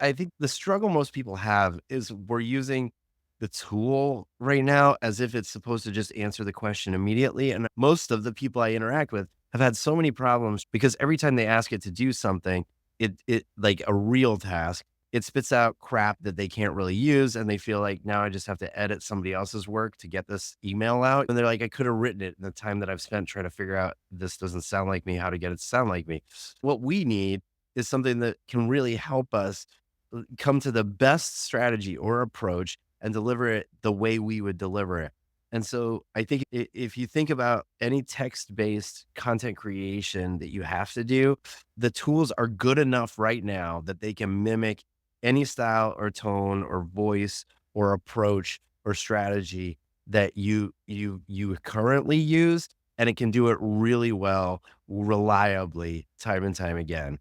I think the struggle most people have is we're using the tool right now as if it's supposed to just answer the question immediately. And most of the people I interact with have had so many problems because every time they ask it to do something, it like a real task, it spits out crap that they can't really use. And they feel like now I just have to edit somebody else's work to get this email out. And they're like, I could have written it in the time that I've spent trying to figure out this doesn't sound like me, how to get it to sound like me. What we need is something that can really help us come to the best strategy or approach and deliver it the way we would deliver it. And so I think if you think about any text-based content creation that you have to do, the tools are good enough right now that they can mimic any style or tone or voice or approach or strategy that you currently use, and it can do it really well, reliably, time and time again.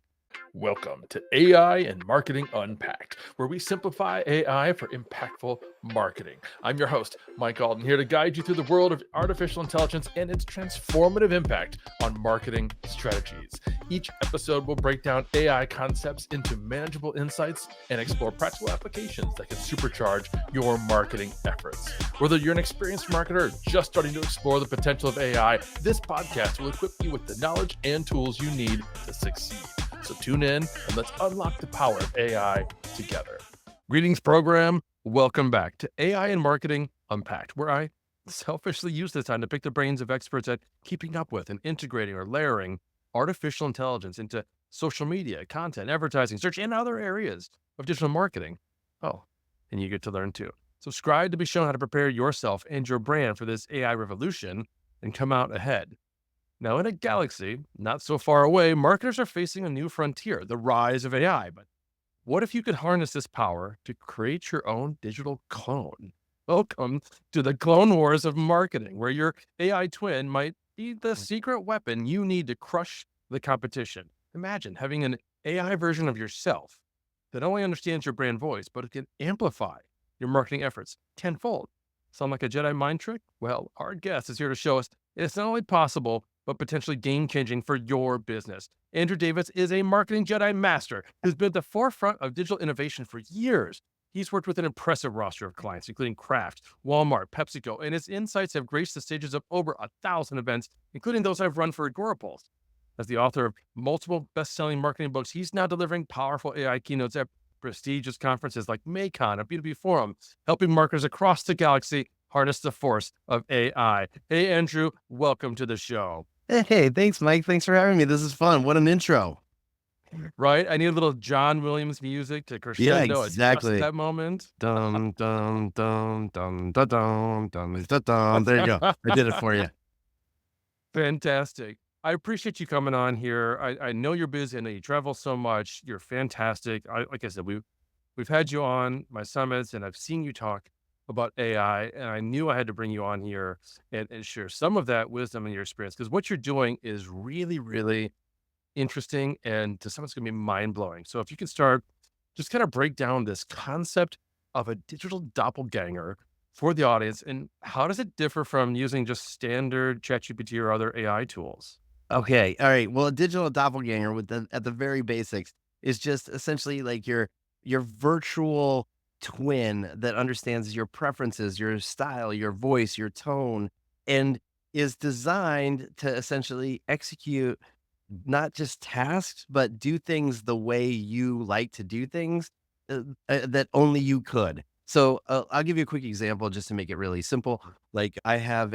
Welcome to AI and Marketing Unpacked, where we simplify AI for impactful marketing. I'm your host, Mike Alden, here to guide you through the world of artificial intelligence and its transformative impact on marketing strategies. Each episode will break down AI concepts into manageable insights and explore practical applications that can supercharge your marketing efforts. Whether you're an experienced marketer or just starting to explore the potential of AI, this podcast will equip you with the knowledge and tools you need to succeed. So tune in and let's unlock the power of AI together. Greetings, program. Welcome back to AI and Marketing Unpacked, where I selfishly use this time to pick the brains of experts at keeping up with and integrating or layering artificial intelligence into social media, content, advertising, search, and other areas of digital marketing. Oh, and you get to learn too. Subscribe to be shown how to prepare yourself and your brand for this AI revolution and come out ahead. Now, in a galaxy not so far away, marketers are facing a new frontier, the rise of AI. But what if you could harness this power to create your own digital clone? Welcome to the Clone Wars of marketing, where your AI twin might be the secret weapon you need to crush the competition. Imagine having an AI version of yourself that not only understands your brand voice, but it can amplify your marketing efforts tenfold. Sound like a Jedi mind trick? Well, our guest is here to show us it's not only possible, but potentially game-changing for your business. Andrew Davis is a marketing Jedi Master who's been at the forefront of digital innovation for years. He's worked with an impressive roster of clients, including Kraft, Walmart, PepsiCo, and his insights have graced the stages of over 1,000 events, including those I've run for Agorapulse. As the author of multiple best-selling marketing books, he's now delivering powerful AI keynotes at prestigious conferences like MAICON and B2B Forum, helping marketers across the galaxy harness the force of AI. Hey, Andrew, welcome to the show. Hey, thanks, Mike. Thanks for having me. This is fun. What an intro. Right? I need a little John Williams music to Yeah, crescendo at just exactly. that moment. Dum, dum, dum, dum, da, dum, dum, da, dum. There you go. I did it for you. Fantastic. I appreciate you coming on here. I know you're busy. I know you travel so much. You're fantastic. Like I said, we've had you on my summits and I've seen you talk about AI, and I knew I had to bring you on here and share some of that wisdom and your experience because what you're doing is really, really interesting, and to some it's going to be mind blowing. So if you can start, just kind of break down this concept of a digital doppelganger for the audience, and how does it differ from using just standard ChatGPT or other AI tools? Okay. All right. Well, a digital doppelganger with at the very basics is just essentially like your virtual twin that understands your preferences, your style, your voice, your tone, and is designed to essentially execute not just tasks, but do things the way you like to do things, that only you could. So, I'll give you a quick example just to make it really simple. Like, I have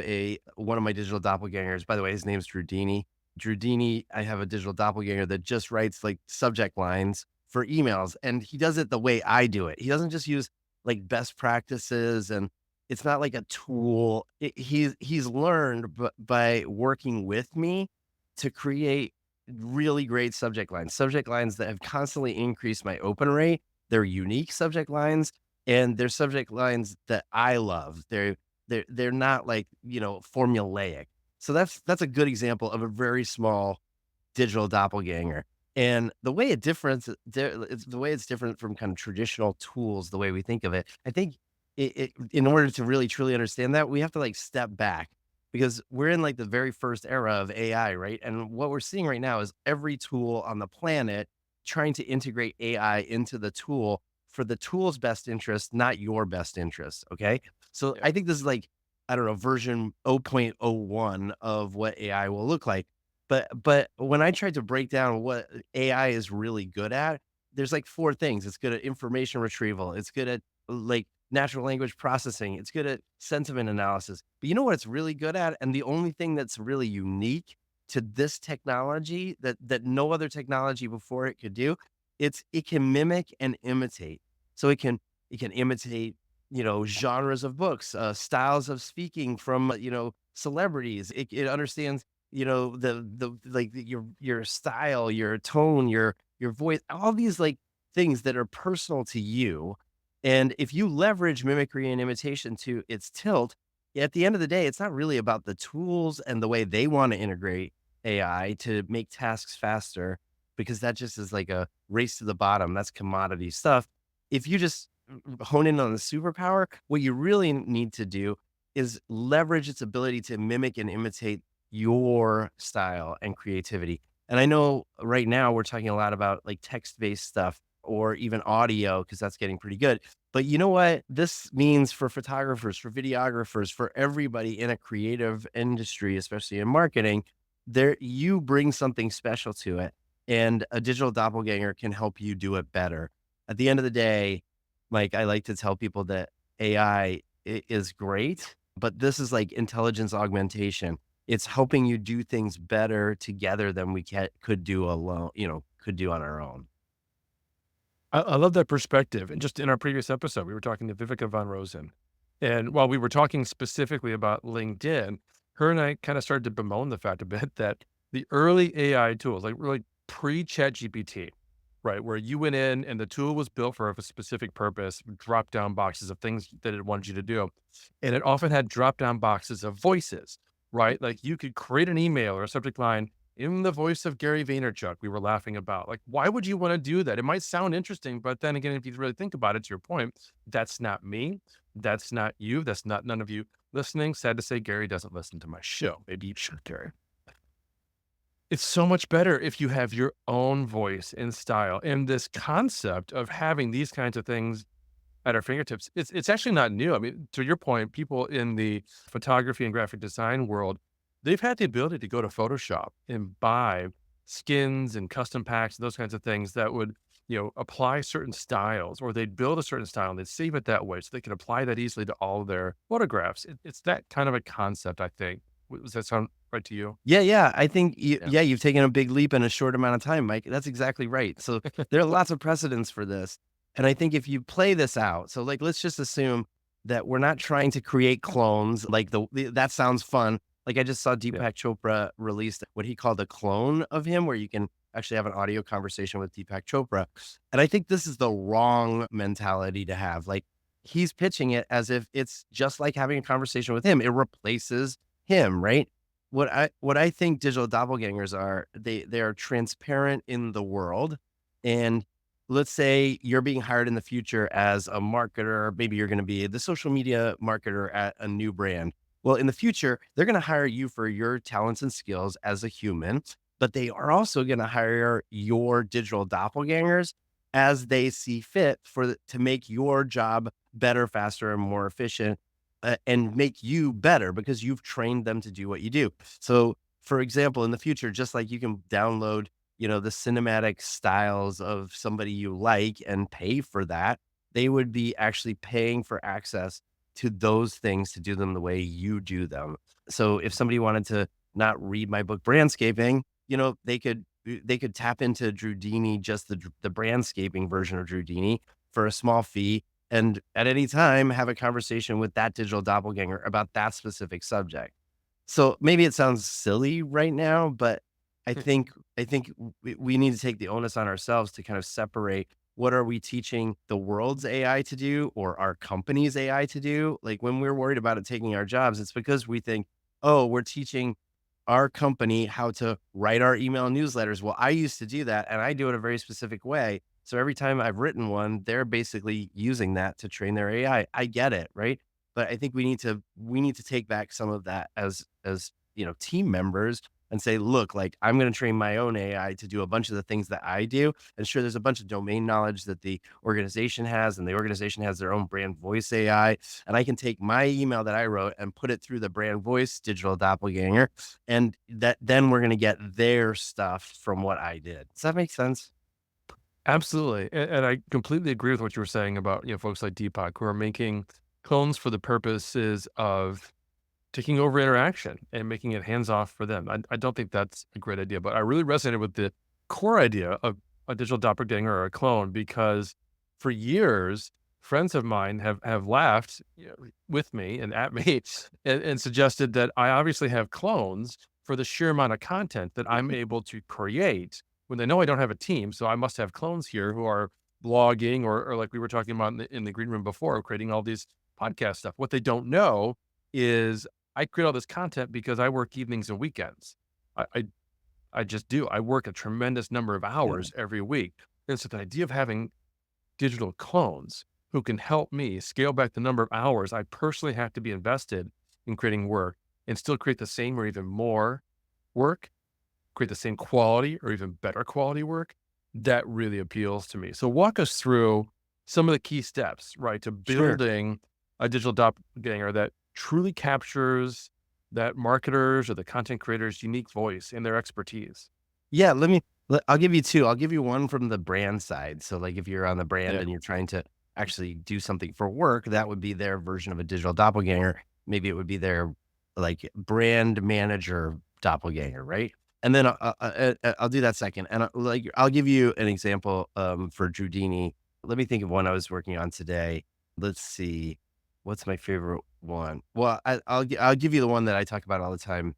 one of my digital doppelgangers, by the way, his name's Drudini. Drudini, I have a digital doppelganger that just writes, like, subject lines for emails, and he does it the way I do it. He doesn't just use, like, best practices, and it's not like a tool. He's learned by working with me to create really great subject lines that have constantly increased my open rate. They're unique subject lines, and they're subject lines that I love. They're not like, formulaic. So that's a good example of a very small digital doppelganger. And the way it's different from kind of traditional tools, the way we think of it, I think in order to really truly understand that, we have to like step back because we're in like the very first era of AI, right? And what we're seeing right now is every tool on the planet trying to integrate AI into the tool for the tool's best interest, not your best interest. Okay. So Yeah. I think this is like, I don't know, version 0.01 of what AI will look like. But when I tried to break down what AI is really good at, there's like four things. It's good at information retrieval. It's good at like natural language processing. It's good at sentiment analysis. But you know what it's really good at? And the only thing that's really unique to this technology that no other technology before it could do, it can mimic and imitate. So it can imitate, genres of books, styles of speaking from, celebrities. It understands, your style, your tone, your voice, all these like things that are personal to you. And if you leverage mimicry and imitation to its tilt, at the end of the day, it's not really about the tools and the way they want to integrate AI to make tasks faster, because that just is like a race to the bottom. That's commodity stuff. If you just hone in on the superpower, what you really need to do is leverage its ability to mimic and imitate your style and creativity. And I know right now we're talking a lot about like text-based stuff or even audio because that's getting pretty good. But you know what? This means for photographers, for videographers, for everybody in a creative industry, especially in marketing, there you bring something special to it. And a digital doppelganger can help you do it better. At the end of the day, like I like to tell people that AI is great, but this is like intelligence augmentation. It's helping you do things better together than could do alone, could do on our own. I love that perspective. And just in our previous episode, we were talking to Vivica von Rosen. And while we were talking specifically about LinkedIn, her and I kind of started to bemoan the fact a bit that the early AI tools, like really pre Chat GPT, right, where you went in and the tool was built for a specific purpose, drop down boxes of things that it wanted you to do. And it often had drop down boxes of voices, right? Like you could create an email or a subject line in the voice of Gary Vaynerchuk, we were laughing about. Like, why would you want to do that? It might sound interesting, but then again, if you really think about it, to your point, that's not me. That's not you. That's not none of you listening. Sad to say, Gary doesn't listen to my show. Maybe you should, Gary. It's so much better if you have your own voice and style. And this concept of having these kinds of things at our fingertips, it's actually not new. I mean, to your point, people in the photography and graphic design world, they've had the ability to go to Photoshop and buy skins and custom packs and those kinds of things that would, apply certain styles, or they'd build a certain style and they'd save it that way so they can apply that easily to all of their photographs. It's that kind of a concept, I think. Does that sound right to you? Yeah, yeah. I think Yeah. yeah, you've taken a big leap in a short amount of time, Mike. That's exactly right. So there are lots of precedents for this. And I think if you play this out, so like let's just assume that we're not trying to create clones, like that sounds fun. Like I just saw Yeah. Deepak Chopra released what he called a clone of him, where you can actually have an audio conversation with Deepak Chopra. And I think this is the wrong mentality to have. Like he's pitching it as if it's just like having a conversation with him. It replaces him, right? What I think digital doppelgangers are, they are transparent in the world. And let's say you're being hired in the future as a marketer, maybe you're going to be the social media marketer at a new brand. Well, in the future, they're going to hire you for your talents and skills as a human, but they are also going to hire your digital doppelgangers as they see fit to make your job better, faster, and more efficient, and make you better because you've trained them to do what you do. So, for example, in the future, just like you can download, the cinematic styles of somebody you like and pay for that, they would be actually paying for access to those things to do them the way you do them. So, if somebody wanted to not read my book Brandscaping, they could tap into Drudini, just the brandscaping version of Drudini for a small fee, and at any time have a conversation with that digital doppelganger about that specific subject. So maybe it sounds silly right now, but I think we need to take the onus on ourselves to kind of separate what are we teaching the world's AI to do or our company's AI to do. Like when we're worried about it taking our jobs, it's because we think, oh, we're teaching our company how to write our email newsletters. Well, I used to do that and I do it a very specific way. So every time I've written one, they're basically using that to train their AI. I get it, right? But I think we need to take back some of that as team members and say, look, like I'm going to train my own AI to do a bunch of the things that I do. And sure, there's a bunch of domain knowledge that the organization has, and the organization has their own brand voice AI. And I can take my email that I wrote and put it through the brand voice digital doppelganger. And that then we're going to get their stuff from what I did. Does that make sense? Absolutely. And I completely agree with what you were saying about, folks like Deepak who are making clones for the purposes of taking over interaction and making it hands off for them. I don't think that's a great idea, but I really resonated with the core idea of a digital doppelganger or a clone because for years, friends of mine have laughed with me and at me and suggested that I obviously have clones for the sheer amount of content that I'm able to create when they know I don't have a team. So I must have clones here who are blogging or like we were talking about in the green room before, creating all these podcast stuff. What they don't know is I create all this content because I work evenings and weekends. I, I I just do. I work a tremendous number of Yeah. hours every week. And so the idea of having digital clones who can help me scale back the number of hours I personally have to be invested in creating work and still create the same or even more work, create the same quality or even better quality work, that really appeals to me. So walk us through some of the key steps, right, to Sure. building a digital doppelganger that truly captures that marketers or the content creators' unique voice and their expertise. Yeah, I'll give you 2. I'll give you one from the brand side. So, like, if you're on the brand Yeah. and you're trying to actually do something for work, that would be their version of a digital doppelganger. Maybe it would be their, like, brand manager doppelganger, right? And then I'll do that second, and, like, I'll give you an example, for Drudini. Let me think of one I was working on today. Let's see, what's my favorite one? Well, I'll give you the one that I talk about all the time,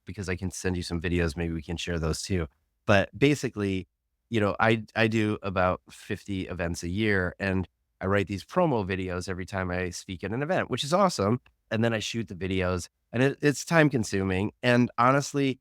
because I can send you some videos. Maybe we can share those too. But basically, I do about 50 events a year, and I write these promo videos every time I speak at an event, which is awesome. And then I shoot the videos, and it's time consuming. And honestly,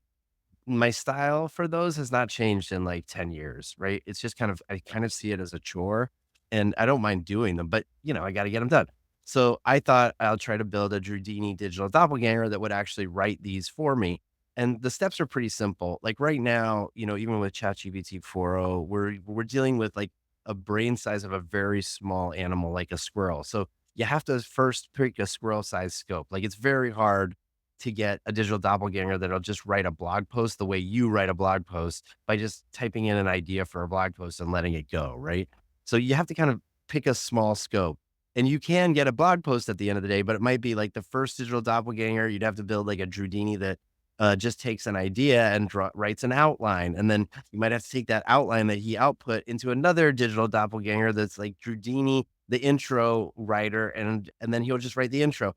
my style for those has not changed in like 10 years, right? It's just I kind of see it as a chore, and I don't mind doing them, but I got to get them done. So I thought I'll try to build a Drudini digital doppelganger that would actually write these for me. And the steps are pretty simple. Like right now, even with ChatGPT 4.0, we're dealing with like a brain size of a very small animal, like a squirrel. So you have to first pick a squirrel size scope. Like it's very hard to get a digital doppelganger that'll just write a blog post the way you write a blog post by just typing in an idea for a blog post and letting it go, right? So you have to kind of pick a small scope. And you can get a blog post at the end of the day, but it might be like the first digital doppelganger. You'd have to build like a Drudini that just takes an idea and writes an outline. And then you might have to take that outline that he output into another digital doppelganger that's like Drudini, the intro writer, and then he'll just write the intro.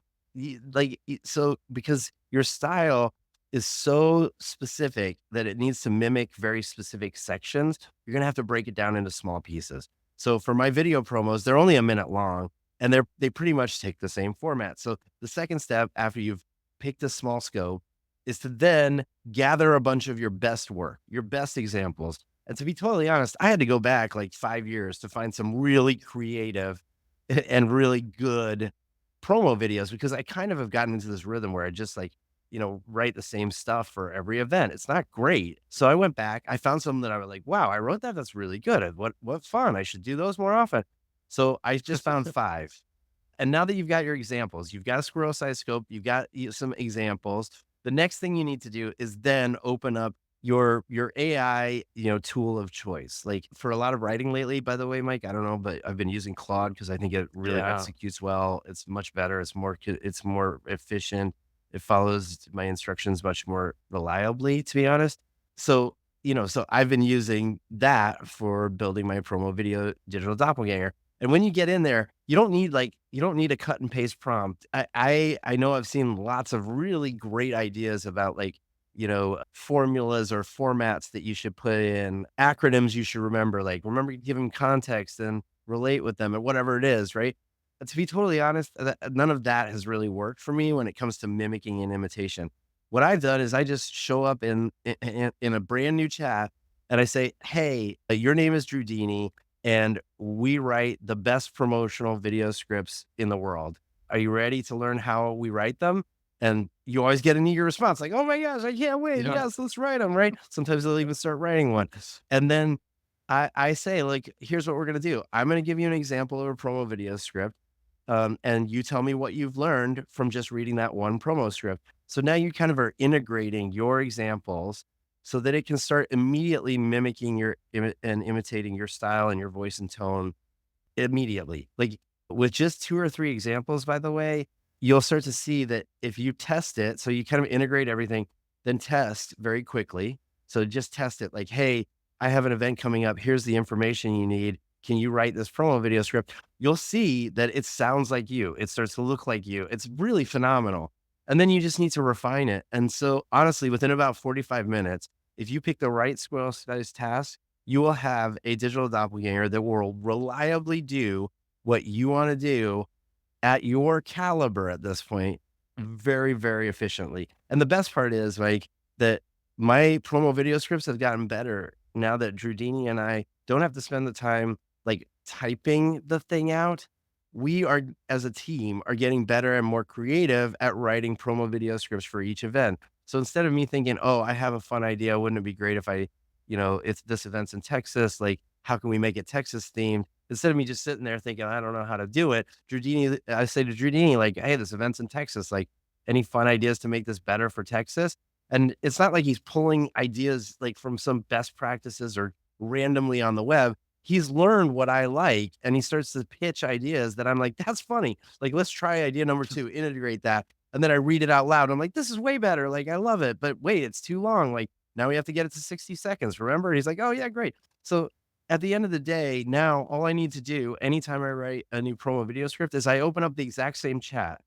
So because your style is so specific that it needs to mimic very specific sections, you're gonna have to break it down into small pieces. So for my video promos, they're only a minute long, and they pretty much take the same format. So the second step after you've picked a small scope is to then gather a bunch of your best work, your best examples. And to be totally honest, I had to go back like 5 years to find some really creative and really good promo videos because I kind of have gotten into this rhythm where I just like, write the same stuff for every event. It's not great. So I went back, I found something that I was like, wow, I wrote that. That's really good. What fun. I should do those more often. So I just found 5. And now that you've got your examples, you've got a squirrel size scope, you've got some examples. The next thing you need to do is then open up your AI, tool of choice. Like for a lot of writing lately, by the way, Mike, I don't know, but I've been using Claude because I think it really Yeah. executes well. It's much better. It's more efficient. It follows my instructions much more reliably, to be honest. So, so I've been using that for building my promo video digital doppelganger. And when you get in there, you don't need a cut and paste prompt. I know I've seen lots of really great ideas about like, formulas or formats that you should put in, acronyms you should remember, like remember to give them context and relate with them and whatever it is, right? But to be totally honest, none of that has really worked for me when it comes to mimicking and imitation. What I've done is I just show up in a brand new chat and I say, "Hey, your name is Drudini, and we write the best promotional video scripts in the world. Are you ready to learn how we write them?" And you always get an eager response like, oh my gosh, I can't wait. Yeah. Yes, let's write them, right? Sometimes they'll even start writing one. And then I say, like, here's what we're going to do. I'm going to give you an example of a promo video script. And you tell me what you've learned from just reading that one promo script. So now you kind of are integrating your examples so that it can start immediately mimicking and imitating your style and your voice and tone immediately. Like with just 2 or 3 examples, by the way, you'll start to see that if you test it, so you kind of integrate everything, then test very quickly. So just test it like, hey, I have an event coming up. Here's the information you need. Can you write this promo video script? You'll see that it sounds like you. It starts to look like you. It's really phenomenal. And then you just need to refine it. And so honestly, within about 45 minutes, if you pick the right squirrel size task, you will have a digital doppelganger that will reliably do what you want to do at your caliber at this point very, very efficiently. And the best part is like that my promo video scripts have gotten better now that Drudini and I don't have to spend the time like typing the thing out. We are, as a team, are getting better and more creative at writing promo video scripts for each event. So instead of me thinking, oh, I have a fun idea, wouldn't it be great if it's this event's in Texas, like how can we make it Texas themed? Instead of me just sitting there thinking, I don't know how to do it, I say to Drudini, like, hey, this event's in Texas. Like, any fun ideas to make this better for Texas? And it's not like he's pulling ideas like from some best practices or randomly on the web. He's learned what I like and he starts to pitch ideas that I'm like, that's funny. Like, let's try idea number 2, integrate that. And then I read it out loud. I'm like, this is way better. Like, I love it. But wait, it's too long. Like, now we have to get it to 60 seconds. Remember? And he's like, oh, yeah, great. So at the end of the day, now all I need to do anytime I write a new promo video script is I open up the exact same chat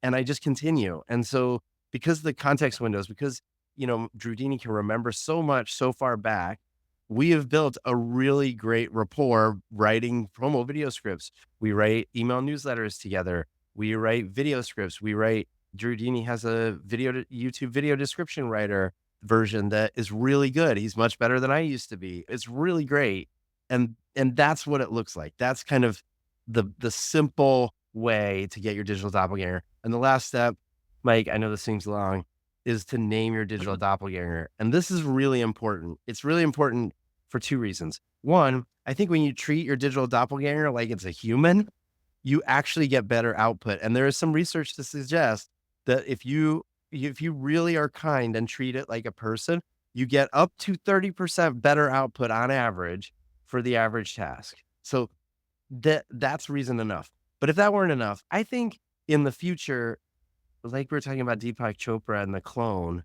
and I just continue. And so because the context windows, because Drudini can remember so much so far back, we have built a really great rapport writing promo video scripts. We write email newsletters together. We write video scripts. Drudini has a YouTube video description writer version that is really good. He's much better than I used to be. It's really great. And that's what it looks like. That's kind of the simple way to get your digital doppelganger. And the last step, Mike, I know this seems long, is to name your digital doppelganger. And this is really important. It's really important for 2 reasons. One, I think when you treat your digital doppelganger like it's a human, you actually get better output. And there is some research to suggest that if you really are kind and treat it like a person, you get up to 30% better output on average for the average task. So that's reason enough. But if that weren't enough, I think in the future, like we were talking about Deepak Chopra and the clone,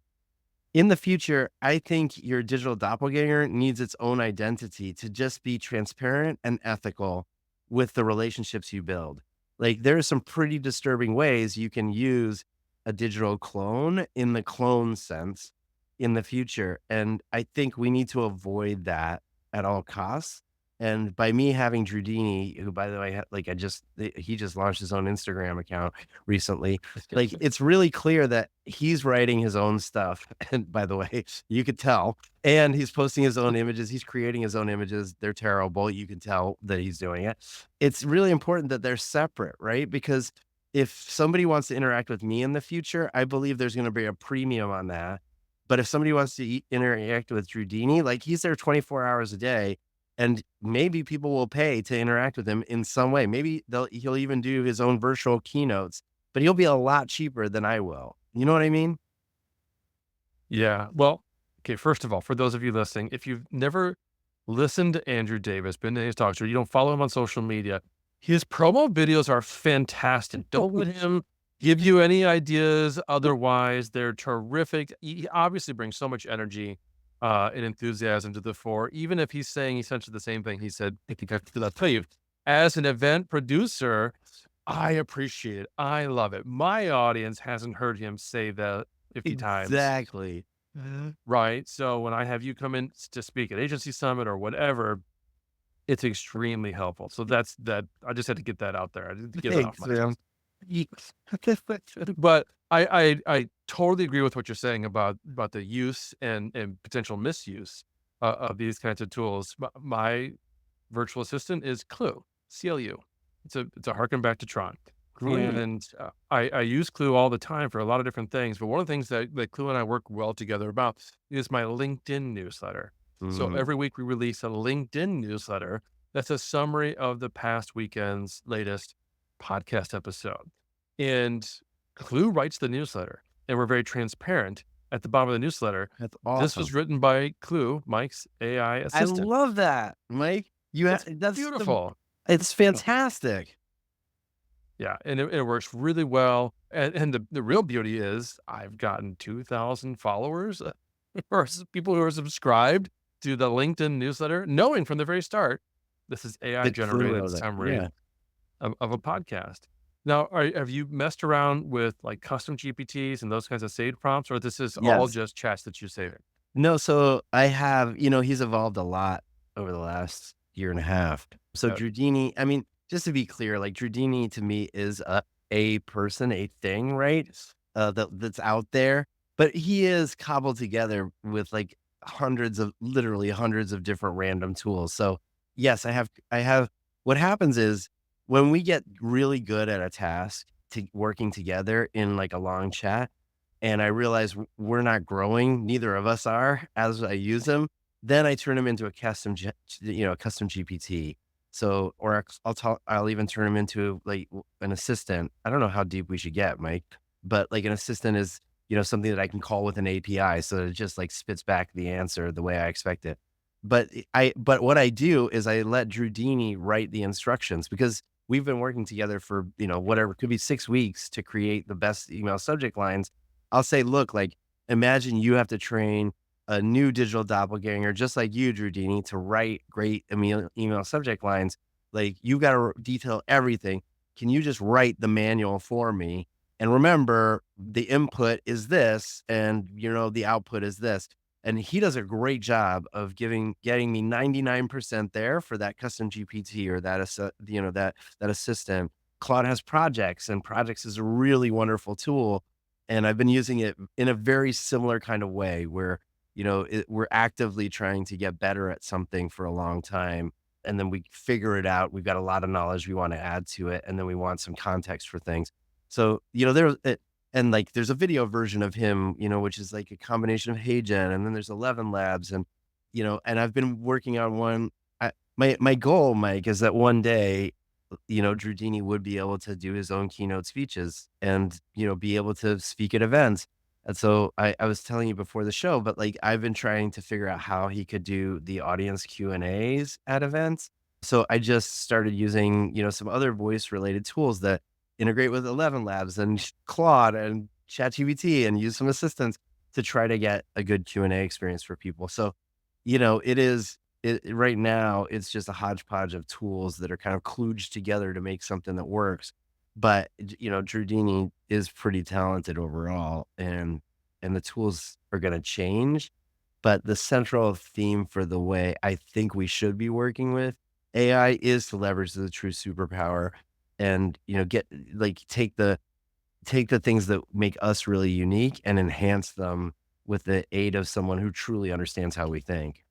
in the future, I think your digital doppelganger needs its own identity to just be transparent and ethical with the relationships you build. Like there are some pretty disturbing ways you can use a digital clone in the clone sense in the future. And I think we need to avoid that at all costs. And by me having Drudini, who by the way, he just launched his own Instagram account recently. Like it's really clear that he's writing his own stuff. And by the way, you could tell, and he's posting his own images. He's creating his own images. They're terrible. You can tell that he's doing it. It's really important that they're separate, right? Because if somebody wants to interact with me in the future, I believe there's going to be a premium on that. But if somebody wants to interact with Drudini, like he's there 24 hours a day. And maybe people will pay to interact with him in some way. Maybe he'll even do his own virtual keynotes, but he'll be a lot cheaper than I will. You know what I mean? Yeah. Well, okay. First of all, for those of you listening, if you've never listened to Andrew Davis, been to his talk show, you don't follow him on social media, his promo videos are fantastic. Don't let him give you any ideas. Otherwise, they're terrific. He obviously brings so much energy and enthusiasm to the fore, even if he's saying essentially the same thing he said. I'll tell you, as an event producer, I appreciate it. I love it. My audience hasn't heard him say that 50 times. Exactly. Right. So when I have you come in to speak at Agency Summit or whatever, it's extremely helpful. So that's that. I just had to get that out there. I didn't get it off Thanks, my man. But I totally agree with what you're saying about the use and potential misuse of these kinds of tools. My virtual assistant is Clue, CLU. It's a harken back to Tron. Great. And I use Clue all the time for a lot of different things. But one of the things that Clue and I work well together about is my LinkedIn newsletter. So Mm, every week we release a LinkedIn newsletter that's a summary of the past weekend's latest podcast episode. And Clue writes the newsletter, and we're very transparent at the bottom of the newsletter. that's This was awesome. written by Clue, Mike's AI I assistant. love that, Mike. It's That's the beautiful. it's fantastic. Yeah, and it works really well. And the real beauty is I've gotten 2,000 followers or people who are subscribed to the LinkedIn newsletter, knowing from the very start this is AI The clue generated of it. summary Yeah. of a podcast. Now, have you messed around with like custom GPTs and those kinds of saved prompts, or this is all Yes. just chats that you save it? No, so I have, he's evolved a lot over the last year and a half. So Yeah. Drudini, I mean, just to be clear, like Drudini to me is a person, a thing, right? That's out there, but he is cobbled together with like literally hundreds of different random tools. So yes, I have, what happens is when we get really good at a task to working together in like a long chat, and I realize we're not growing, neither of us are as I use them, then I turn them into a custom GPT. So, or I'll even turn them into like an assistant. I don't know how deep we should get, Mike, but like an assistant is, something that I can call with an API. So it just like spits back the answer the way I expect it. But what I do is I let Drudini write the instructions because we've been working together for, whatever, could be 6 weeks to create the best email subject lines. I'll say, look, like, imagine you have to train a new digital doppelganger, just like you, Drudini, to write great email subject lines. Like, you got to detail everything. Can you just write the manual for me? And remember, the input is this, and the output is this. And he does a great job of getting me 99% there for that custom GPT or that assistant. Claude has projects, and projects is a really wonderful tool, and I've been using it in a very similar kind of way where, we're actively trying to get better at something for a long time. And then we figure it out. We've got a lot of knowledge we want to add to it. And then we want some context for things. So, and like there's a video version of him, which is like a combination of HeyGen, and then there's 11 Labs. And, and I've been working on one. My goal, Mike, is that one day Drudini would be able to do his own keynote speeches and, be able to speak at events. And so I was telling you before the show, but like I've been trying to figure out how he could do the audience Q&As at events. So I just started using, some other voice related tools that integrate with 11 Labs and Claude and ChatGPT and use some assistants to try to get a good Q&A experience for people. So, right now, it's just a hodgepodge of tools that are kind of kludged together to make something that works. But, Drudini is pretty talented overall, and the tools are gonna change. But the central theme for the way I think we should be working with AI is to leverage the true superpower and, get like, take the things that make us really unique and enhance them with the aid of someone who truly understands how we think.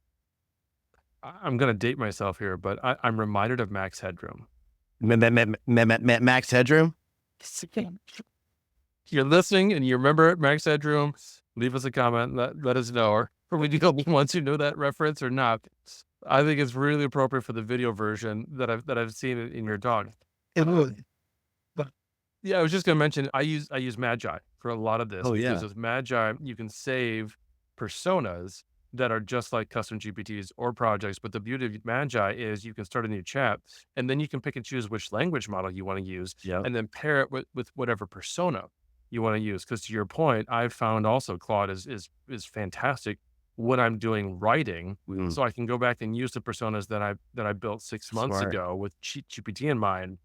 I'm going to date myself here, but I'm reminded of Max Headroom. Max Headroom? You're listening and you remember Max Headroom, leave us a comment. Let us know. Or we do once you know that reference or not. I think it's really appropriate for the video version that I've seen in your talk. It would. Yeah, I was just going to mention I use Magi for a lot of this Oh, because yeah. with Magi you can save personas that are just like custom GPTs or projects. But the beauty of Magi is you can start a new chat and then you can pick and choose which language model you want to use Yep. and then pair it with whatever persona you want to use. Because to your point, I've found also Claude is fantastic when I'm doing writing. Mm, So I can go back and use the personas that I built 6 months smart. ago with GPT in mind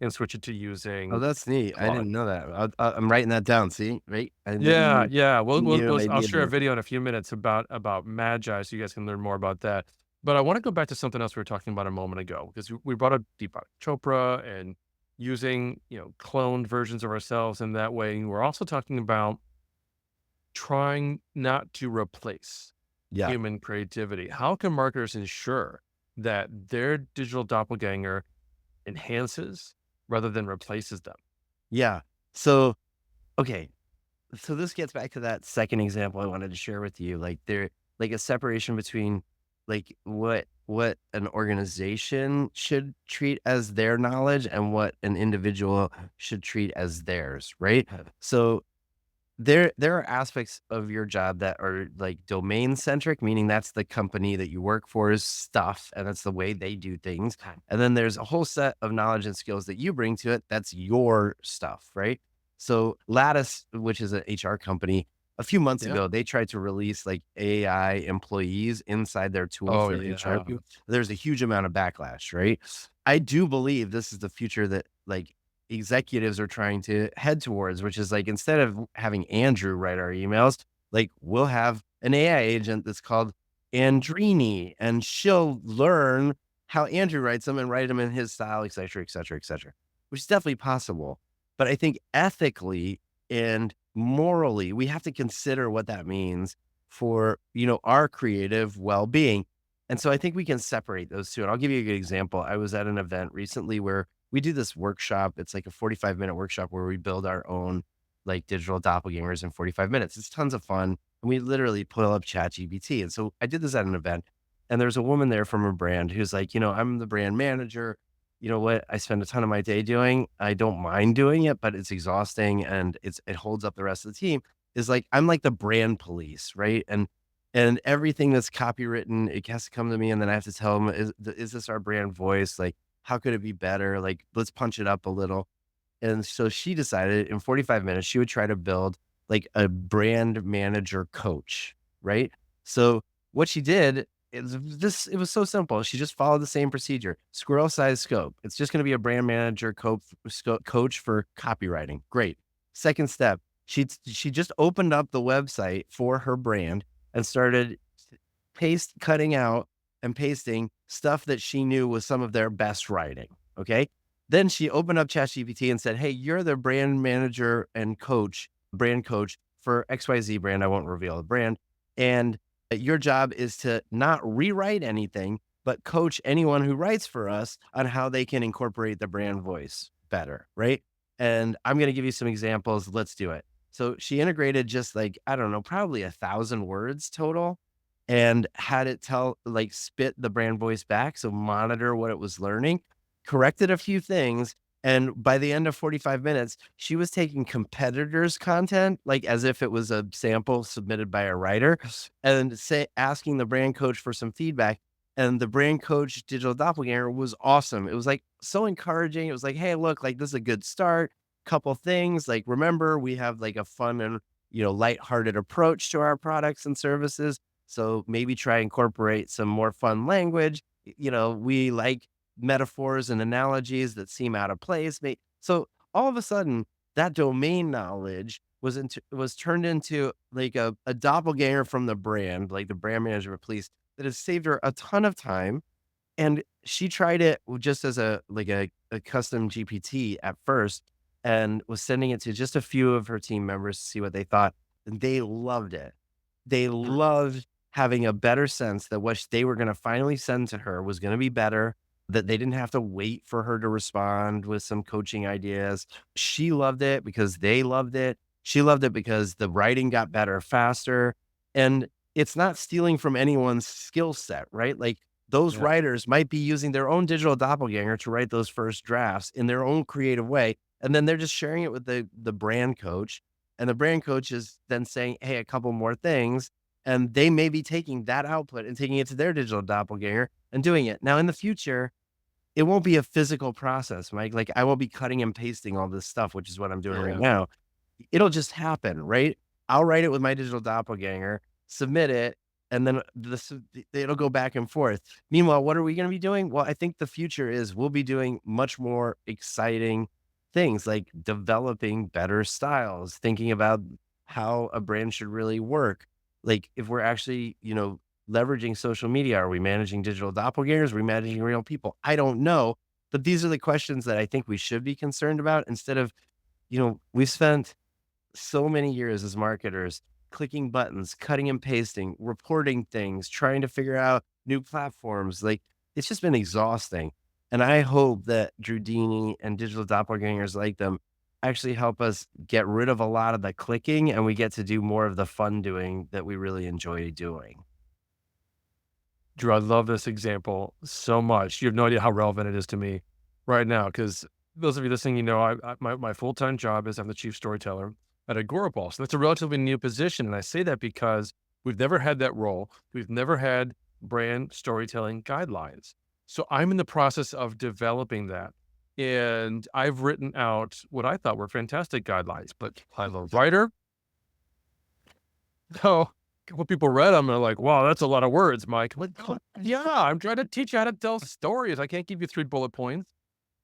and switch it to Oh, using that's neat. I Claude. didn't know that. I'm writing that down, see? Right? I didn't Yeah, even yeah. you We'll made I'll me share a do video in a few minutes about Magi, so you guys can learn more about that. But I want to go back to something else we were talking about a moment ago because we brought up Deepak Chopra and using cloned versions of ourselves in that way. And we're also talking about trying not to replace Yeah. human creativity. How can marketers ensure that their digital doppelganger enhances rather than replaces them? Yeah. So, okay. So this gets back to that second example I wanted to share with you. Like a separation between like what an organization should treat as their knowledge and what an individual should treat as theirs, right? So there are aspects of your job that are like domain centric, meaning that's the company that you work for's stuff and that's the way they do things. And then there's a whole set of knowledge and skills that you bring to it. That's your stuff, right? So Lattice, which is an HR company, a few months Yeah. ago, they tried to release like AI employees inside their tool Oh, for HR yeah. people. There's a huge amount of backlash, right? I do believe this is the future that like executives are trying to head towards, which is like instead of having Andrew write our emails, like we'll have an AI agent that's called Andrini, and she'll learn how Andrew writes them and write them in his style, et cetera, et cetera, et cetera, which is definitely possible. But I think ethically and morally, we have to consider what that means for, our creative well-being. And so I think we can separate those two. And I'll give you a good example. I was at an event recently where we do this workshop. It's like a 45-minute workshop where we build our own like digital doppelgangers in 45 minutes. It's tons of fun. And we literally pull up ChatGPT. And so I did this at an event and there's a woman there from a brand who's like, I'm the brand manager. You know what? I spend a ton of my day doing. I don't mind doing it, but it's exhausting and it holds up the rest of the team. Is like I'm like the brand police, right? And everything that's copywritten, it has to come to me, and then I have to tell them, is this our brand voice? Like, how could it be better? Like, let's punch it up a little. And so she decided in 45 minutes, she would try to build like a brand manager coach, right? So what she did is it was so simple. She just followed the same procedure, squirrel size scope. It's just going to be a brand manager coach for copywriting. Great. Second step, she just opened up the website for her brand and started cutting out and pasting stuff that she knew was some of their best writing. Okay. Then she opened up ChatGPT and said, "Hey, you're the brand manager and brand coach for XYZ brand. I won't reveal the brand. And your job is to not rewrite anything, but coach anyone who writes for us on how they can incorporate the brand voice better." Right. And I'm going to give you some examples. Let's do it. So she integrated just like, I don't know, probably 1,000 words total and had it spit the brand voice back. So monitor what it was learning, corrected a few things. And by the end of 45 minutes, she was taking competitors' content, like as if it was a sample submitted by a writer, and asking the brand coach for some feedback. And the brand coach digital doppelganger was awesome. It was like so encouraging. It was like, hey, look, like this is a good start. Couple things like remember, we have like a fun and lighthearted approach to our products and services. So maybe try incorporate some more fun language. We like metaphors and analogies that seem out of place. So all of a sudden, that domain knowledge was turned into like a doppelganger from the brand, like the brand manager police, that has saved her a ton of time. And she tried it just as a custom GPT at first and was sending it to just a few of her team members to see what they thought. And they loved it. They loved having a better sense that what they were gonna finally send to her was gonna be better, that they didn't have to wait for her to respond with some coaching ideas. She loved it because they loved it. She loved it because the writing got better faster, and it's not stealing from anyone's skill set, right? Like, those Yeah. writers might be using their own digital doppelganger to write those first drafts in their own creative way, and then they're just sharing it with the brand coach, and the brand coach is then saying, "Hey, a couple more things," and they may be taking that output and taking it to their digital doppelganger and doing it. Now in the future, it won't be a physical process, Mike. Like, I won't be cutting and pasting all this stuff, which is what I'm doing right Yeah. now. It'll just happen, right? I'll write it with my digital doppelganger, submit it, and then it'll go back and forth. Meanwhile, what are we gonna be doing? Well, I think the future is we'll be doing much more exciting things like developing better styles, thinking about how a brand should really work. Like, if we're actually, leveraging social media, are we managing digital doppelgangers? Are we managing real people? I don't know, but these are the questions that I think we should be concerned about instead of, we've spent so many years as marketers clicking buttons, cutting and pasting, reporting things, trying to figure out new platforms. Like, it's just been exhausting. And I hope that Drudini and digital doppelgangers like them actually help us get rid of a lot of the clicking, and we get to do more of the fun doing that we really enjoy doing. Drew, I love this example so much. You have no idea how relevant it is to me right now. Because those of you listening, my full-time job is I'm the chief storyteller at Agorapulse. That's a relatively new position. And I say that because we've never had that role. We've never had brand storytelling guidelines. So I'm in the process of developing that. And I've written out what I thought were fantastic guidelines, but I'm a writer. So when people read them, they're like, wow, that's a lot of words, Mike. I'm like, "Oh, yeah, I'm trying to teach you how to tell stories. I can't give you 3 bullet points."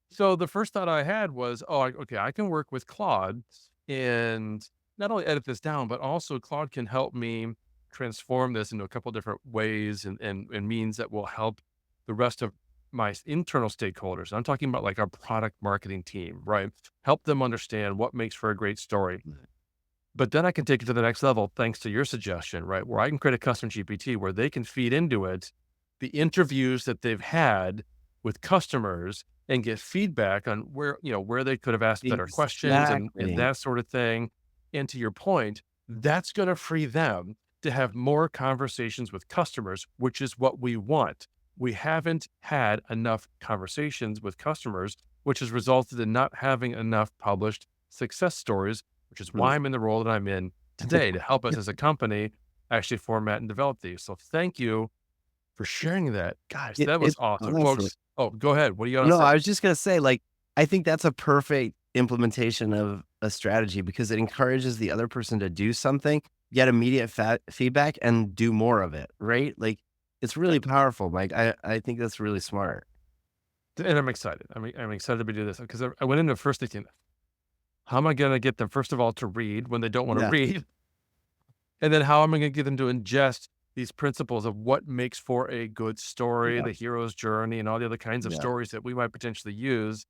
So the first thought I had was, oh, okay, I can work with Claude and not only edit this down, but also Claude can help me transform this into a couple different ways and means that will help the rest of my internal stakeholders. I'm talking about like our product marketing team, right? Help them understand what makes for a great story. But then I can take it to the next level, thanks to your suggestion, right? Where I can create a custom GPT where they can feed into it the interviews that they've had with customers and get feedback on where they could have asked better questions and Exactly. that sort of thing. And to your point, that's going to free them to have more conversations with customers, which is what we want. We haven't had enough conversations with customers, which has resulted in not having enough published success stories, which is why I'm in the role that I'm in today to help us as a company actually format and develop these. So thank you for sharing that. Guys, that was It's awesome, awesome. folks. Oh, go ahead. What do you got to No, say? I was just gonna say, like, I think that's a perfect implementation of a strategy because it encourages the other person to do something, get immediate feedback, and do more of it, right? Like, it's really powerful, Mike. I think that's really smart. And I'm excited. I'm excited to be doing this because I went into first thinking, how am I going to get them, first of all, to read when they don't want to Yeah, read? And then how am I going to get them to ingest these principles of what makes for a good story, yeah, the hero's journey, and all the other kinds of yeah, stories that we might potentially use.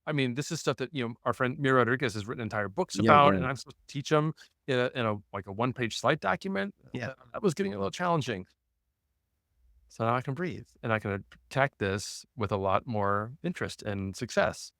I mean, this is stuff that, our friend Mira Rodriguez has written entire books yeah, about, and right. I'm supposed to teach them in a like a one-page slide document. Yeah. That was getting a little challenging. So now I can breathe and I can attack this with a lot more interest and success.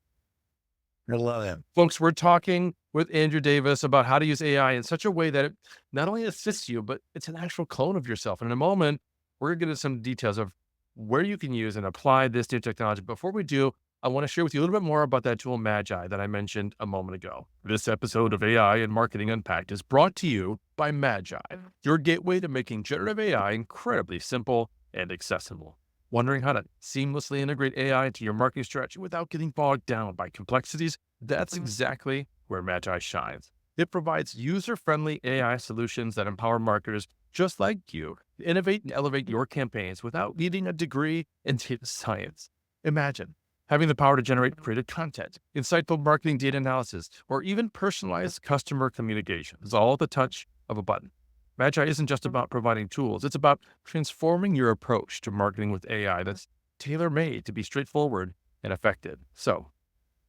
I love it. Folks, we're talking with Andrew Davis about how to use AI in such a way that it not only assists you, but it's an actual clone of yourself. And in a moment, we're going to get into some details of where you can use and apply this new technology. Before we do, I want to share with you a little bit more about that tool Magi that I mentioned a moment ago. This episode of AI and Marketing Unpacked is brought to you by Magi, your gateway to making generative AI incredibly simple and accessible. Wondering how to seamlessly integrate AI into your marketing strategy without getting bogged down by complexities? That's exactly where Magi shines. It provides user-friendly AI solutions that empower marketers just like you to innovate and elevate your campaigns without needing a degree in data science. Imagine having the power to generate creative content, insightful marketing data analysis, or even personalized customer communications, all at the touch of a button. Magi isn't just about providing tools, it's about transforming your approach to marketing with AI that's tailor-made to be straightforward and effective. So,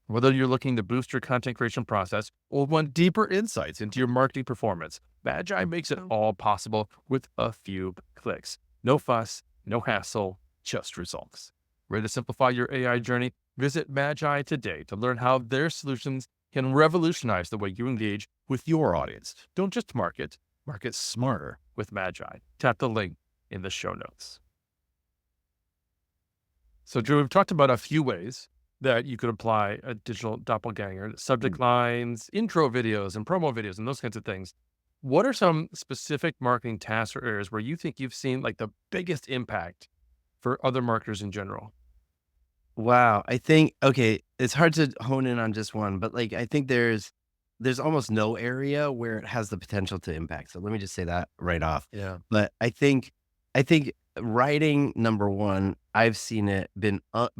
whether you're looking to boost your content creation process or want deeper insights into your marketing performance, Magi makes it all possible with a few clicks. No fuss, no hassle, just results. Ready to simplify your AI journey? Visit Magi today to learn how their solutions can revolutionize the way you engage with your audience. Don't just market smarter with Magi. Tap the link in the show notes. So, Drew, we've talked about a few ways that you could apply a digital doppelganger, subject lines, intro videos, and promo videos, and those kinds of things. What are some specific marketing tasks or areas where you think you've seen like the biggest impact for other marketers in general? Wow, I think okay, it's hard to hone in on just one, but, like, I think there's almost no area where it has the potential to impact, so let me just say that right off. Yeah. But I think writing, number 1, I've seen it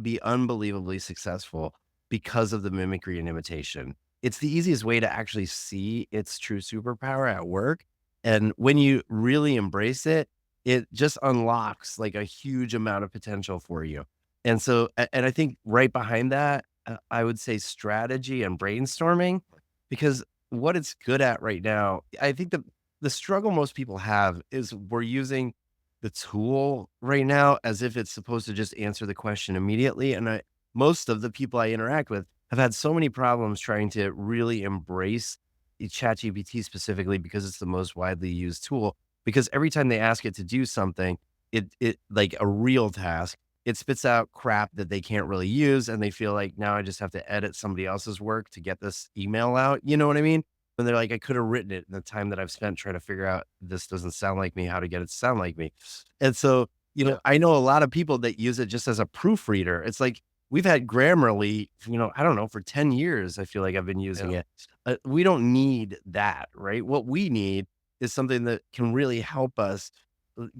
be unbelievably successful because of the mimicry and imitation. It's the easiest way to actually see its true superpower at work, and when you really embrace it, it just unlocks, like, a huge amount of potential for you. And so and I think right behind that, I would say strategy and brainstorming, because what it's good at right now, I think the struggle most people have is we're using the tool right now as if it's supposed to just answer the question immediately, and most of the people I interact with I've had so many problems trying to really embrace ChatGPT specifically because it's the most widely used tool. Because every time they ask it to do something, it like a real task, it spits out crap that they can't really use, and they feel like now I just have to edit somebody else's work to get this email out. You know what I mean? And they're like, I could have written it in the time that I've spent trying to figure out this doesn't sound like me, how to get it to sound like me. And so, Yeah. I know a lot of people that use it just as a proofreader. It's like we've had Grammarly, I don't know, for 10 years, I feel like I've been using Yeah. it. We don't need that, right? What we need is something that can really help us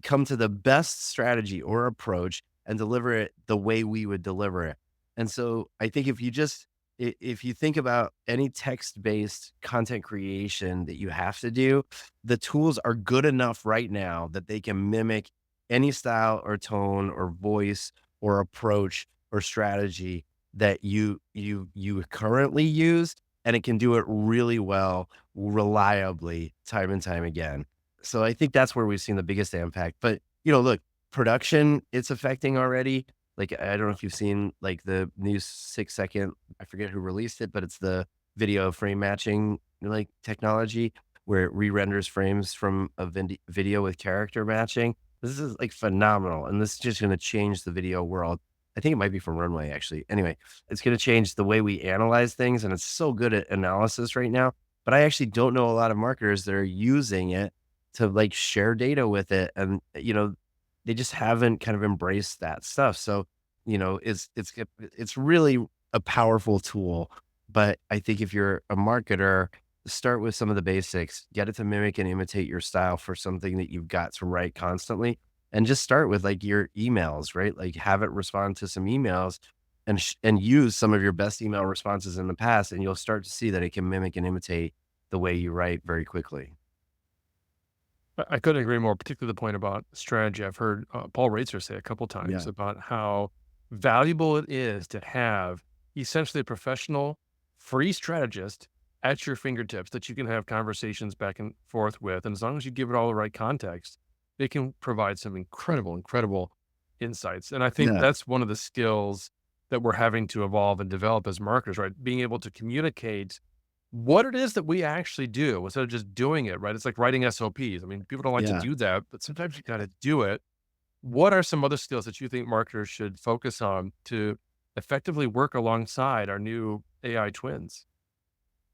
come to the best strategy or approach and deliver it the way we would deliver it. And so I think if you think about any text-based content creation that you have to do, the tools are good enough right now that they can mimic any style or tone or voice or approach or strategy that you currently use, and it can do it really well, reliably, time and time again. So I think that's where we've seen the biggest impact. But, look, production, it's affecting already. Like, I don't know if you've seen like the new 6 second, I forget who released it, but it's the video frame matching like technology where it re-renders frames from a video with character matching. This is like phenomenal. And this is just going to change the video world. I think it might be from Runway actually. Anyway, it's going to change the way we analyze things. And it's so good at analysis right now. But I actually don't know a lot of marketers that are using it to like share data with it. And, they just haven't kind of embraced that stuff. So, it's really a powerful tool. But I think if you're a marketer, start with some of the basics, get it to mimic and imitate your style for something that you've got to write constantly. And just start with like your emails, right? Like have it respond to some emails and use some of your best email responses in the past, and you'll start to see that it can mimic and imitate the way you write very quickly. I couldn't agree more, particularly the point about strategy. I've heard Paul Racer say a couple times Yeah. about how valuable it is to have essentially a professional, free strategist at your fingertips that you can have conversations back and forth with. And as long as you give it all the right context, it can provide some incredible, incredible insights. And I think Yeah. that's one of the skills that we're having to evolve and develop as marketers, right? Being able to communicate what it is that we actually do instead of just doing it, right? It's like writing SOPs. I mean, people don't like to Yeah. do that, but sometimes you got to do it. What are some other skills that you think marketers should focus on to effectively work alongside our new AI twins?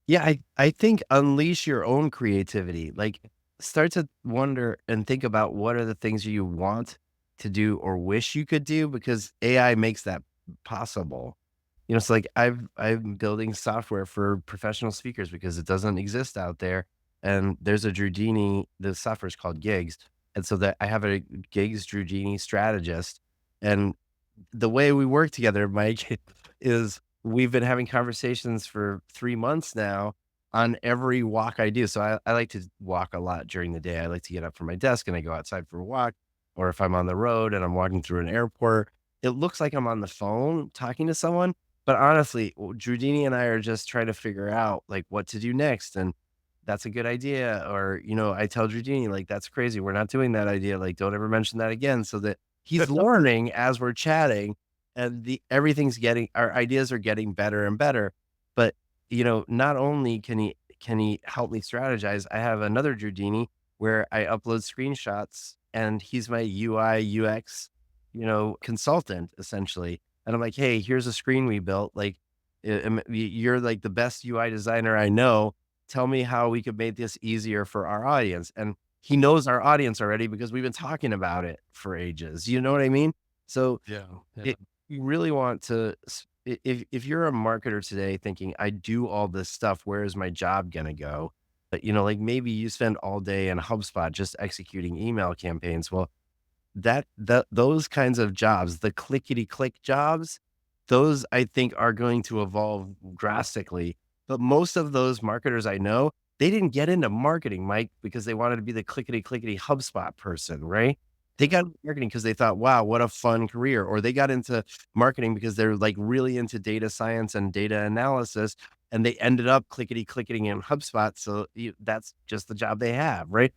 Yeah, I think unleash your own creativity. Like, start to wonder and think about what are the things you want to do or wish you could do because AI makes that possible. It's like I'm building software for professional speakers because it doesn't exist out there. And there's a Drudini, the software is called Gigs. And so that I have a Gigs Drudini strategist. And the way we work together, Mike, is we've been having conversations for 3 months now on every walk I do. So I like to walk a lot during the day. I like to get up from my desk and I go outside for a walk. Or if I'm on the road and I'm walking through an airport, it looks like I'm on the phone talking to someone. But honestly, Drudini and I are just trying to figure out like what to do next. And that's a good idea. Or, I tell Drudini, like, that's crazy. We're not doing that idea. Like, don't ever mention that again. So that he's learning as we're chatting and our ideas are getting better and better. But, not only can he help me strategize, I have another Drudini where I upload screenshots and he's my UI UX, consultant essentially. And I'm like, hey, here's a screen we built. Like, you're like the best UI designer I know. Tell me how we could make this easier for our audience. And he knows our audience already because we've been talking about it for ages. You know what I mean? So Yeah. Yeah. you really want to, if you're a marketer today thinking, I do all this stuff, where is my job going to go? But, like maybe you spend all day in HubSpot just executing email campaigns. Well, those kinds of jobs, the clickety click jobs, those I think are going to evolve drastically. But most of those marketers I know, they didn't get into marketing, Mike, because they wanted to be the clickety clickety HubSpot person, right? They got into marketing because they thought, wow, what a fun career. Or they got into marketing because they're like really into data science and data analysis. And they ended up clickety clicking in HubSpot. So that's just the job they have, right?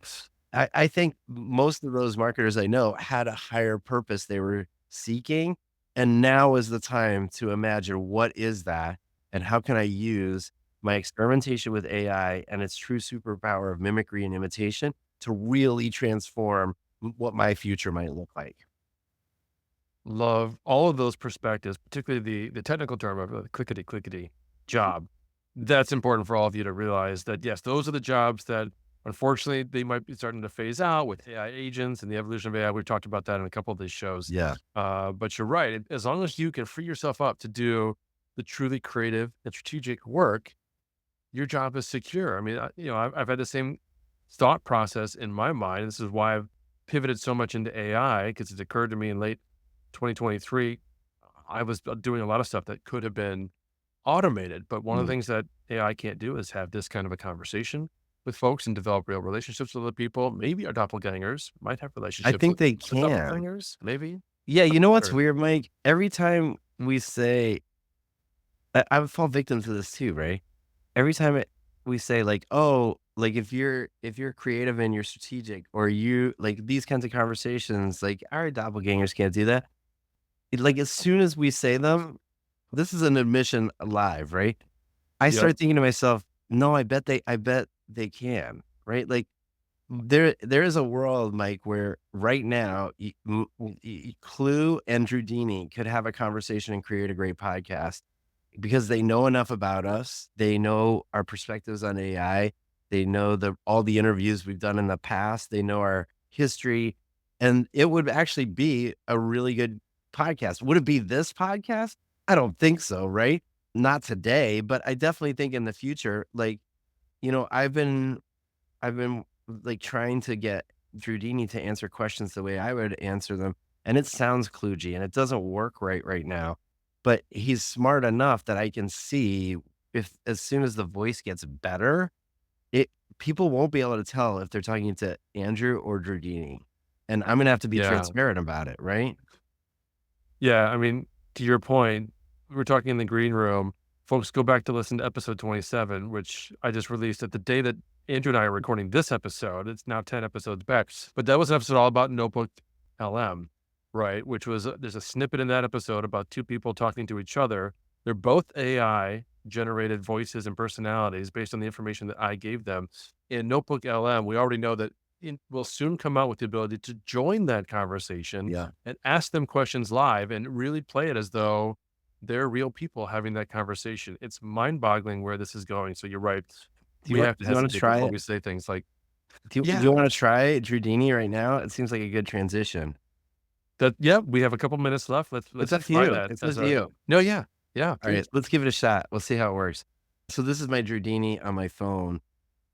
I think most of those marketers I know had a higher purpose they were seeking, and now is the time to imagine what is that, And how can I use my experimentation with AI and its true superpower of mimicry and imitation to really transform what my future might look like? Love all of those perspectives, particularly the technical term of a clickety clickety job. That's important for all of you to realize that yes, those are the jobs that unfortunately they might be starting to phase out with AI agents and the evolution of AI. We've talked about that in a couple of these shows. Yeah. But you're right. As long as you can free yourself up to do the truly creative and strategic work, your job is secure. I mean, I've had the same thought process in my mind. This is why I've pivoted so much into AI because it occurred to me in late 2023. I was doing a lot of stuff that could have been automated, but one of the Mm. things that AI can't do is have this kind of a conversation with folks and develop real relationships with other people. Maybe our doppelgangers might have I relationships think with they the can. doppelgangers. Maybe. Yeah, you know what's Or, weird, Mike? Every time we say I would fall victim to this too, right? Every time we say like, "Oh, like if you're creative and you're strategic or you like these kinds of conversations, like our doppelgangers can't do that." Like as soon as we say them, this is an admission live, right? I yep. start thinking to myself, "No, I bet they can." Right? Like there is a world, Mike, where right now Clue and Drudini could have a conversation and create a great podcast because they know enough about us. They know our perspectives on AI. They know all the interviews we've done in the past. They know our history, and it would actually be a really good podcast. Would it be this podcast? I don't think so, right? Not today, but I definitely think in the future. Like, I've been like trying to get Drudini to answer questions the way I would answer them, and it sounds kludgy and it doesn't work right now. But he's smart enough that I can see if as soon as the voice gets better, it people won't be able to tell if they're talking to Andrew or Drudini. And I'm gonna have to be Yeah. transparent about it, right? Yeah. I mean, to your point, we were talking in the green room. Folks, go back to listen to episode 27, which I just released at the day that Andrew and I are recording this episode. It's now 10 episodes back. But that was an episode all about Notebook LM, right? Which was, there's a snippet in that episode about two people talking to each other. They're both AI generated voices and personalities based on the information that I gave them. In Notebook LM, we already know that it will soon come out with the ability to join that conversation Yeah. and ask them questions live and really play it as though they're real people having that conversation. It's mind-boggling where this is going. So you're right. Do you We want have to do you wanna hesitate try before it? we say things like, Do you "Yeah, wanna try Drudini right now? It seems like a good transition. that yeah, we have a couple minutes left. It's Let's up to try you. that It's up as to a." you. No, yeah. Yeah, All right, please. let's give it a shot. We'll see how it works. So this is my Drudini on my phone,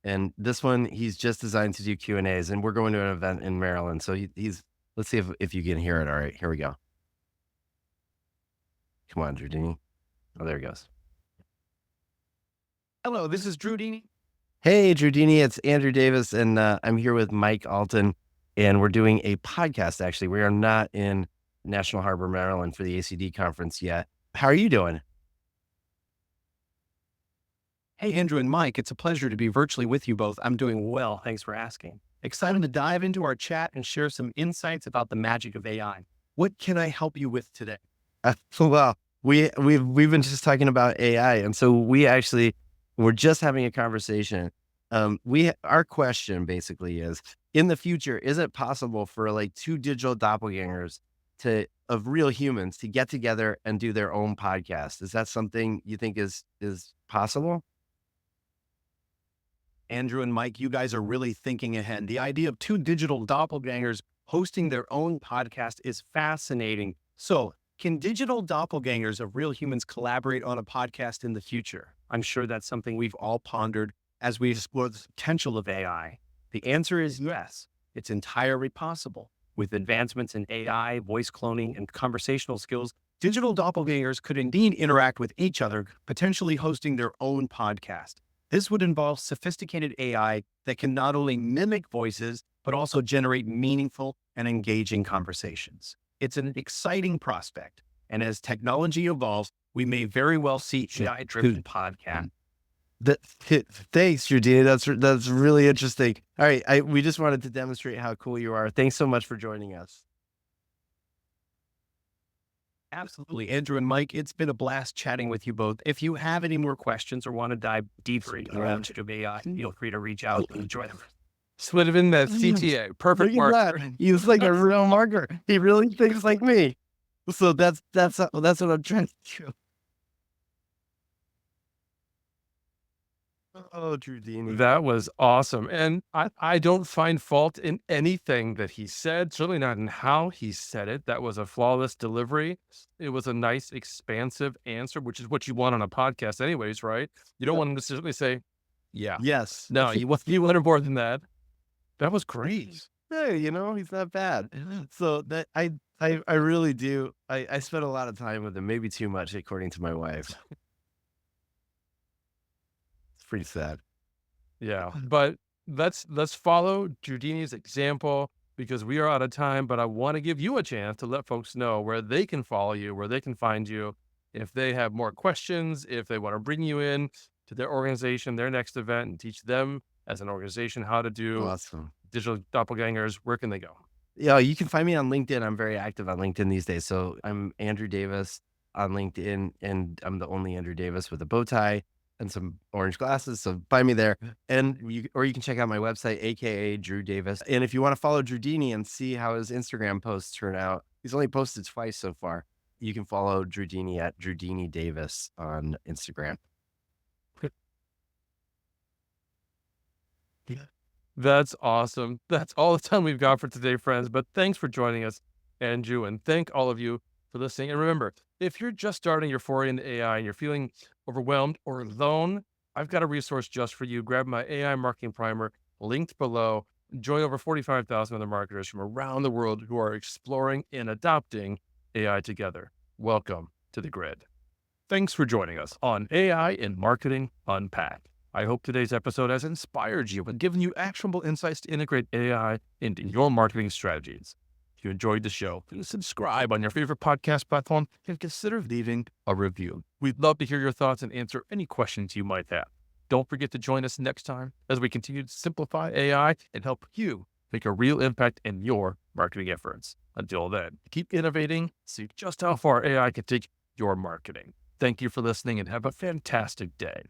and this one he's just designed to do Q&As, and we're going to an event in Maryland. So he's let's see if you can hear it. All right, here we go. Come on, Drudini. Oh, there he goes. Hello, this is Drew Dini. Hey, Drudini, it's Andrew Davis, and I'm here with Mike Alton, and we're doing a podcast. Actually, we are not in National Harbor, Maryland, for the ACD conference yet. How are you doing? Hey, Andrew and Mike, it's a pleasure to be virtually with you both. I'm doing well. Thanks for asking. Excited to dive into our chat and share some insights about the magic of AI. What can I help you with today? Well, we've been just talking about AI, and so we're just having a conversation. Our question basically is: in the future, is it possible for like two digital doppelgangers of real humans to get together and do their own podcast? Is that something you think is possible? Andrew and Mike, you guys are really thinking ahead. The idea of two digital doppelgangers hosting their own podcast is fascinating. So, can digital doppelgangers of real humans collaborate on a podcast in the future? I'm sure that's something we've all pondered as we explore the potential of AI. The answer is yes. It's entirely possible. With advancements in AI, voice cloning, and conversational skills, digital doppelgangers could indeed interact with each other, potentially hosting their own podcast. This would involve sophisticated AI that can not only mimic voices, but also generate meaningful and engaging conversations. It's an exciting prospect. And as technology evolves, we may very well see AI-driven podcasts. That, thanks, Judina. That's really interesting. All right, we just wanted to demonstrate how cool you are. Thanks so much for joining us. Absolutely. Andrew and Mike, it's been a blast chatting with you both. If you have any more questions or want to dive deeper into AI, feel free to reach out and join them. Slid it in that CTA. Perfect Look mark. at that. He's like a real marker. He really thinks like me. So that's what I'm trying to do. Oh, Drew Dini. That was awesome. And I don't find fault in anything that he said, certainly not in how he said it. That was a flawless delivery. It was a nice, expansive answer, which is what you want on a podcast anyways, right? You don't want to necessarily say, yeah. Yes. No, you want more than that. That was great. Hey, he's not bad. So that I really do. I spent a lot of time with him, maybe too much, according to my wife. It's pretty sad. Yeah, but let's follow Giudini's example because we are out of time, but I want to give you a chance to let folks know where they can follow you, where they can find you. If they have more questions, if they want to bring you in to their organization, their next event, and teach them as an organization how to do Awesome. digital doppelgangers, where can they go? Yeah, you can find me on LinkedIn. I'm very active on LinkedIn these days. So I'm Andrew Davis on LinkedIn, and I'm the only Andrew Davis with a bow tie and some orange glasses. So find me there. And you can check out my website, aka Drew Davis. And if you want to follow Drew Dini and see how his Instagram posts turn out, he's only posted twice so far. You can follow Drew Dini at Drew Dini Davis on Instagram. That's awesome. That's all the time we've got for today, friends. But thanks for joining us, Andrew, and thank all of you for listening. And remember, if you're just starting your foray into AI and you're feeling overwhelmed or alone, I've got a resource just for you. Grab my AI marketing primer linked below. Join over 45,000 other marketers from around the world who are exploring and adopting AI together. Welcome to the grid. Thanks for joining us on AI and Marketing Unpacked. I hope today's episode has inspired you and given you actionable insights to integrate AI into your marketing strategies. If you enjoyed the show, please subscribe on your favorite podcast platform and consider leaving a review. We'd love to hear your thoughts and answer any questions you might have. Don't forget to join us next time as we continue to simplify AI and help you make a real impact in your marketing efforts. Until then, keep innovating, see just how far AI can take your marketing. Thank you for listening and have a fantastic day.